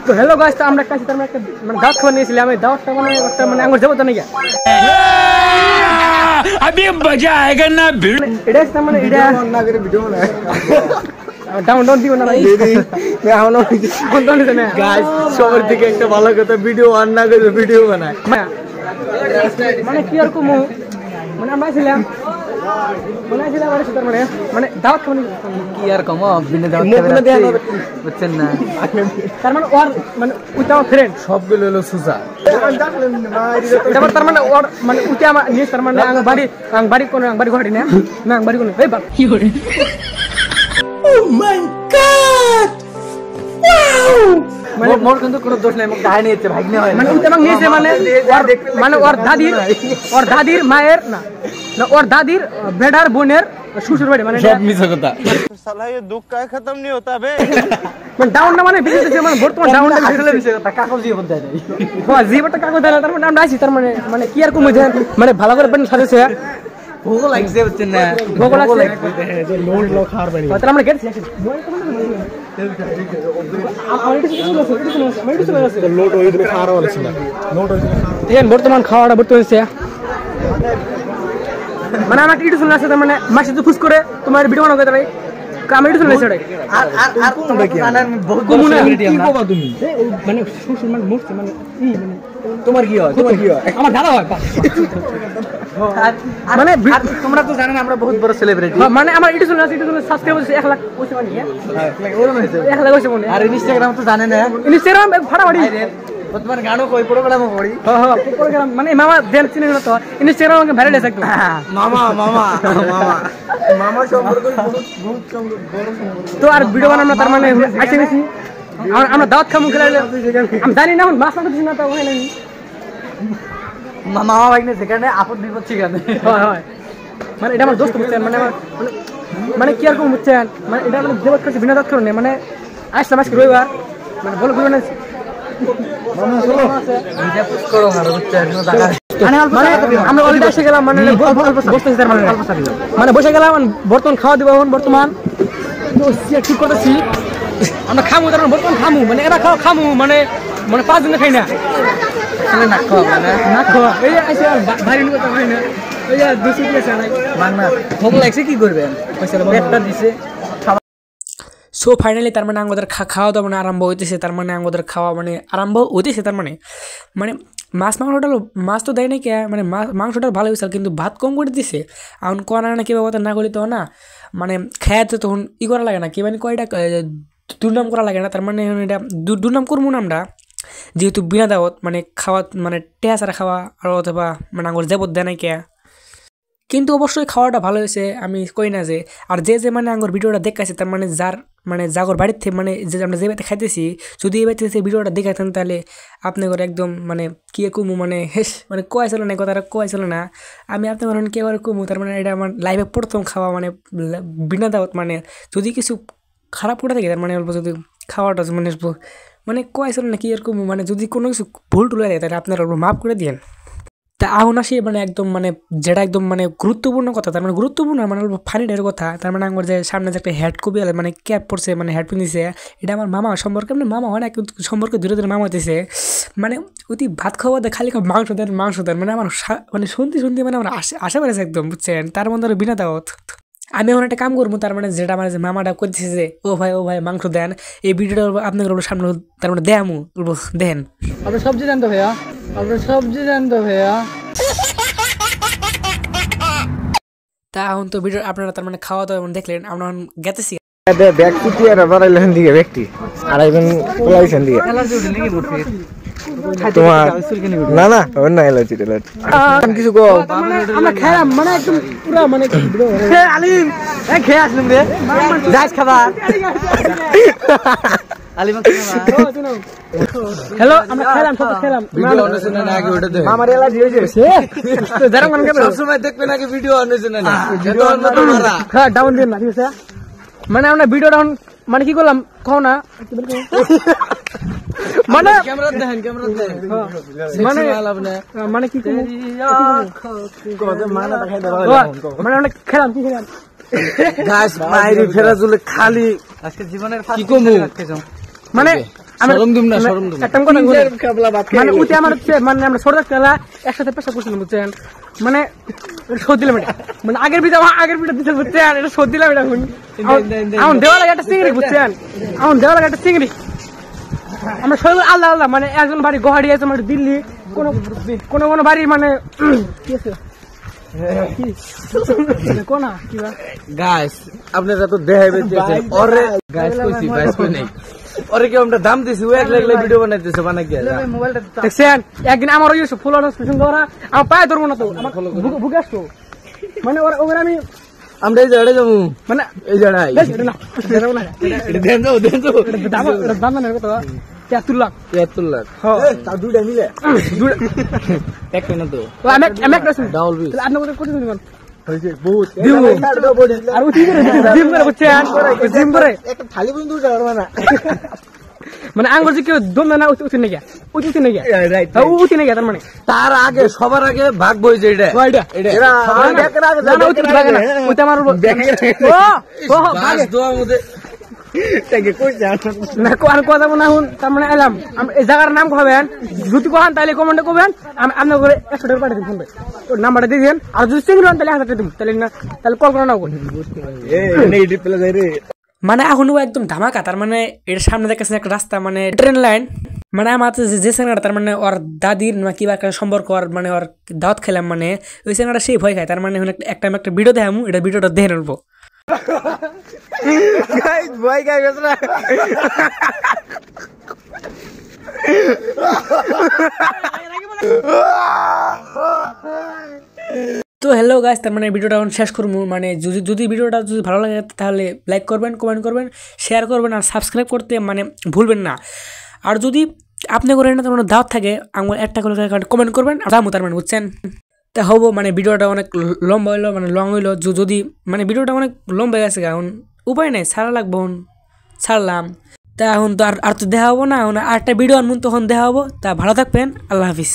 তো hello guys, তো আমরা কাছে আমরা একটা মানে দাওয়াত খাবার নিয়েছিলাম। আমি দাওয়াতটা মানে একটা মানে আঙ্গুর যাবো তো নাকি अभी मजा आएगा ना भिड़ এটা মানে এটা না করে ভিডিও বানায় ডাউনলোড দিও না ভাই मैं आवनो কোনটা নিতে না গাইস সবার দিকে একটা ভালো কথা ভিডিও অন না করে ভিডিও বানায় মানে কি আর কমু মানে আমরা ছিলাম আর সেটা মানে দাওয়াত খাবার কি আর কম বিনা দাওয়াত খাবার বুঝছেন না তার মানে ওর মানে উইটাও ফ্রেন্ড সবগুলো হলো সুজা তার মানে ওর মানে উইটা আমার নিয়ে তার মানে আং বাড়ি কোন আং বাড়ি ঘড়ি না না আং বাড়ি কোন এই বাপ কি করে ও মাই গড ওয়াও মানে মোর কিন্তু কোনো দোষ নাই মোক গায় নিয়েছে ভাগ্নে হয় মানে উইটা আমাকে নিয়েছে মানে ওর দাদির মায়ের না और दादीर बेडार बोनेर सुसुर बाड़ी माने सब मिस কথা साला ये दुख का खत्म नहीं होता बे মানে ডাউন না মানে বিশেষ যে মানে বর্তমান ডাউন না আসলে বিশেষ কথা কাগজ দিয়ে বলতে দেয় হ্যাঁ জীবটা কাগজ দেয় তার মানে আমরা আছি তার মানে কি আর কমে যায় মানে ভালো করে পেন সাথে সে ভোগ লাগছে হচ্ছে না ভোগ লাগছে যে লোড লো খাওয়ার বাড়ি তার মানে গেছে লোড ওই দিকে খাওয়ার হচ্ছে না লোড ওই দিকে বর্তমান খাওয়াটা বর্তমান সে মানে আমাকে ইউটিউব চ্যানেল আছে তার মানে মাসে তো খুশ করে তোমার ভিডিও বানাও করে আমি ইউটিউব চ্যানেল আছে আর তোমরা কি জানেন বহুত সেলিব্রিটি আমরা কি কবা তুমি মানে সুসুর মানে মুখতে মানে তোমার কি হয় আমার দাদা হয় মানে তোমরা তো জানেন আমরা বহুত বড় সেলিব্রিটি মানে আমার ইউটিউব চ্যানেল আছে ইউটিউব চ্যানেল সাবস্ক্রাইবার 1 লাখ হইছে মানে 1 লাখ হইছে মানে আর ইনস্টাগ্রাম তো জানেন না ইনস্টাগ্রাম ফাটাফাটি তোমার গানও কই প্রোগ্রামও করি হ্যাঁ প্রোগ্রাম মানে মামা দেন চিনে না তো ইনস্টাগ্রাম আমাকে ভাইরাল আছে একদম মামা সম্পর্ক বহুত বড় সম্পর্ক তো আর ভিডিও বানানো তার মানে আইছে বেশি আমরা দাওয়াত খামু খেলালে আমি জানি না মাছ মাংস দিছি না তো হয় না মামা ভাইনে সেখানে আপদ বিপদ ঠিকানে হয় মানে এটা আমার দোস্ত বুঝছেন মানে আমার মানে কি আর কোন বুঝছেন মানে এটা মানে দেবত কাছে বিনা দাওয়াত করুন মানে আসলাম আজকে রবিবার মানে বল বল না মামা চলো নিজে পুশ করো না বুঝছেন আমরা অলরেডি এসে গেলাম মানে বসতেছি তার মানে বসে গেলাম বর্তমান খাওয়া দিব এখন বর্তমান তো ঠিক করতেছি আমরা খামু তার বর্তমান খামু মানে এরা খামু মানে 5 দিন খাই না না খাওয়া এই আছে ভারী কথা হয় না ওই 200 টাকা নাই বাংলা ভোগ লাগছে কি করবেন পয়সা একটা দিছে সো ফাইনালি তার মানে আমাদের খাওয়া দাওয়া মানে আরম্ভ হইতেছে তার মানে আমাদের খাওয়া মানে আরম্ভ হইতেছে তার মানে মাছ তো দেয় না কে মানে মাংসটা ভালো হয়েছে কিন্তু ভাত কম করে দিছে এখন করা না কি ব্যবস্থা না করলে তো না মানে খেয়াতে তখন ই করা লাগে না কি মানে কয়টা দুর্নাম করা লাগে না তার মানে এটা দুর্নাম করবো না আমরা যেহেতু বিনা দাওয়াত মানে খাওয়া মানে টেহা ছাড়া খাওয়া আর অথবা মানে আমার যাবত দেয় না কে কিন্তু অবশ্যই খাওয়াটা ভালো হয়েছে আমি কই না যে আর যে মানে আঙ্গুর ভিডিওটা দেখাইছে তার মানে জাগর বাড়ির থেকে মানে যে আমরা যে বাড়িতে খাইতেছি যদি এই বাড়িতে ভিডিওটা দেখাইতেন তাহলে আপনাদের একদম মানে কি কুমু মানে হেস মানে কয়েছিল না কথাটা কয়েছিল না আমি আপনার কে কুমু তার মানে এটা আমার লাইফে প্রথম খাওয়া মানে বিনা দাওয়াত মানে যদি কিছু খারাপ করে থাকে তার মানে অল্প যদি খাওয়াটা মানে কয়েছিল না কি এরকম মানে যদি কোনো কিছু ভুল টুলে থাকে তাহলে আপনারা অল্প মাফ করে দিন তা এখন আসি মানে একদম মানে যেটা একদম মানে গুরুত্বপূর্ণ কথা তার মানে গুরুত্বপূর্ণ মানে ফানিটার কথা তার মানে আমার যে সামনে যে একটা হেড কপি মানে ক্যাপ পরছে মানে হেড পিঁধেছে এটা আমার মামা সম্পর্কে মানে মামা হয় না কিন্তু সম্পর্কে ধীরে ধীরে মামা হইতেছে মানে অতি ভাত খাওয়া দেয় খালি মাংস দেন মানে আমার মানে শুনতে মানে আমার আশা বেড়েছে একদম বুঝছেন তার মধ্যে বিনা দাওয়াত আমি এখন একটা কাম করবো তার মানে যেটা আমার যে মামাটা করতেছে যে ও ভাই মাংস দেন এই ভিডিওটা আপনাদের সামনে তার মানে দেয়ামু দেন আপনার সবজি জানতো ভাইয়া তা এখন তো ভিডিও আপনারা তার মানে খাওয়া দাওয়া দেখলেন আমরা গেতেছি ব্যাগ কুটি আর বাড়াইলেন দিকে ব্যক্তি আর একজন পোলাইছেন দিকে তোমার না ওর না এলার্জি কিছু গো আমরা খেলাম মানে একদম পুরো মানে আলিম খেয়ে আসলাম রে যাইস খাবার হ্যালো আমরা খেলাম ভিডিও অনলাইন না আগে ওটা দে আমার এলার্জি হইছে তো যারা মন কে সব সময় দেখবে নাকি ভিডিও অনলাইন না এটা অন্য তো মারা হ্যাঁ ডাউন দিন না ঠিক আছে মানে আমরা ভিডিও ডাউন মানে কি করলাম কও না মানে ক্যামেরা দেন মানে মানে কি মানে আমরা খেলাম কি খেলাম গাছ মাইরি ফেরাজুলে খালি আজকে জীবনের কি কমু মানে শরম দিম না শরম দিম একটা কথা মানে উঠে আমার হচ্ছে মানে আমরা ছোট খেলা একসাথে পেশা করছিলাম বুঝছেন মানে শোধ দিলাম এটা মানে আগের পিঠা দিতে বুঝছেন এটা শোধ দিলাম এটা এখন দেওয়া লাগে একটা চিংড়ি বুঝছেন এখন দেওয়া লাগে একটা চিংড়ি আমরা সবাই আল্লাহ আল্লাহ মানে একজন বাড়ি গুয়াহাটি একজন বাড়ি দিল্লি কোন কোন বাড়ি মানে কি আছে কোনা কিবা গাইস আপনারা তো দেখাইবে ওরে গাইস কইছি গাইস কই নাই ওরে কি আমরা দাম দিছি ও একলা একলা ভিডিও বানাইতেছে বানা কি মোবাইলটা দেখছেন একদিন আমার ওই ফুল অনস্পেশন করা আমার পায়ে ধরবো না তো আমার ভুগে আসতো মানে ওরা আমি আমরা এই জায়গায় যাবো মানে এই জায়গায় এটা দেন যাও দাম না কত 73 লাখ 73 লাখ হ্যাঁ তা দুইটা মিলে এক না তো আমি একটা ডাবল বিল তাহলে আপনি কত কোটি দিবেন হইছে বহুত আর উঠি করে জিম করে বুঝছেন জিম করে একটা থালি বন্ধু যাওয়ার না মানে আঙ্গুল যে কেউ দম না উঠে না গিয়া উঠে না গিয়া উঠে না গিয়া তার মানে তার আগে সবার আগে ভাগ বইছে এটা এটা জানা উচিত লাগে না ওটা আমার ও বাস দোয়া মধ্যে তাকে কই জান না কোন কথা না হুন তার মানে এলাম এই জায়গার নাম কবেন যদি কোন তাহলে কমেন্টে কবেন আপনি করে 100 টাকা পাঠিয়ে দিন ওর নাম্বারটা দিয়ে দেন আর যদি সিঙ্গেল হন তাহলে 1000 টাকা দিন তাহলে না তাহলে কল করে নাও নেগেটিভ প্লে যাই রে মানে এখনো একদম ধামাকা তার মানে এর সামনে দেখতেছেন একটা রাস্তা মানে ট্রেন লাইন মানে আমার যে সেনাটা তার মানে ওর দাদির না কিবা একটা সম্পর্ক ওর মানে ওর দাওয়াত খেলাম মানে ওই সেনাটা সেই ভয় খায় তার মানে একটা ভিডিও দেখামু এটা ভিডিওটা দেখে নেবো গাইস ভয় গাই গেছ না তো হ্যালো গাইস তার মানে ভিডিওটা এখন শেষ করবো মানে যদি ভিডিওটা যদি ভালো লাগে তাহলে লাইক করবেন কমেন্ট করবেন শেয়ার করবেন আর সাবস্ক্রাইব করতে মানে ভুলবেন না আর যদি আপনি করেন না তার মানে দাওয়াত থাকে আমার একটা করে কমেন্ট করবেন দামও তার মানে বুঝছেন তা হবো মানে ভিডিওটা অনেক লম্বা হইলো মানে লং হইলো যদি মানে ভিডিওটা অনেক লম্বা হয়ে গেছে এখন উপায় নাই ছাড়া লাগবো ছাড়লাম তা এখন তো আর তো দেখা হবো না এখন আরেকটা ভিডিও আনবো তখন দেখা হবো তা ভালো থাকবেন আল্লাহ হাফিজ।